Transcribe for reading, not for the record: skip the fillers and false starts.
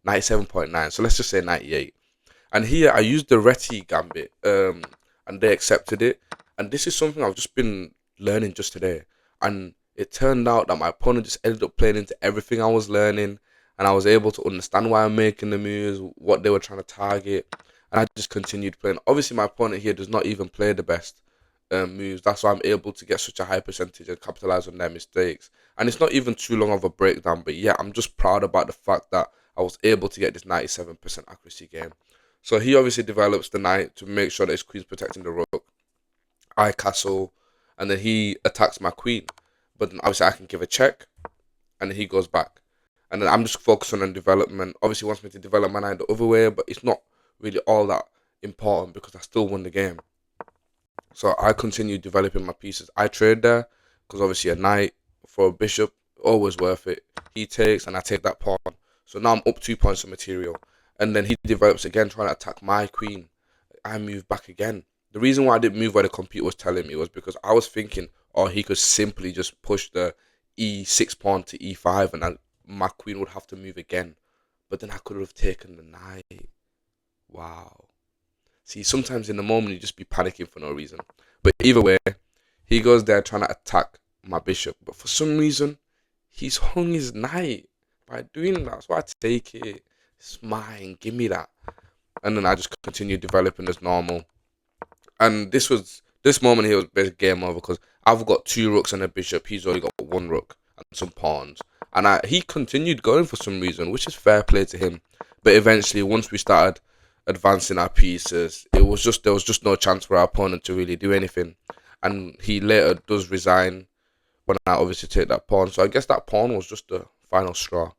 97.9. So let's just say 98. And here I used the Reti gambit, and they accepted it. And this is something I've just been learning just today. And it turned out that my opponent just ended up playing into everything I was learning, and I was able to understand why I'm making the moves, what they were trying to target, and I just continued playing. Obviously, my opponent here does not even play the best moves. That's why I'm able to get such a high percentage and capitalize on their mistakes. And it's not even too long of a breakdown, but yeah, I'm just proud about the fact that I was able to get this 97% accuracy game. So he obviously develops the knight to make sure that his queen's protecting the rook. I castle, and then he attacks my queen. But then obviously I can give a check, and then he goes back. And then I'm just focusing on development. Obviously, he wants me to develop my knight the other way, but it's not really all that important because I still won the game. So I continue developing my pieces. I trade there because obviously a knight for a bishop, always worth it. He takes and I take that pawn. So now I'm up 2 points of material. And then he develops again, trying to attack my queen. I move back again. The reason why I didn't move where the computer was telling me was because I was thinking, oh, he could simply just push the e6 pawn to e5 and my queen would have to move again. But then I could have taken the knight. Wow. See, sometimes in the moment you just be panicking for no reason. But either way, he goes there trying to attack my bishop. But for some reason, he's hung his knight by doing that. So I take it. It's mine. Give me that. And then I just continue developing as normal. And this moment here was basically game over because I've got two rooks and a bishop. He's only got one rook and some pawns. And he continued going for some reason, which is fair play to him. But eventually, once we started advancing our pieces, there was just no chance for our opponent to really do anything. And he later does resign when I obviously take that pawn. So I guess that pawn was just the final straw.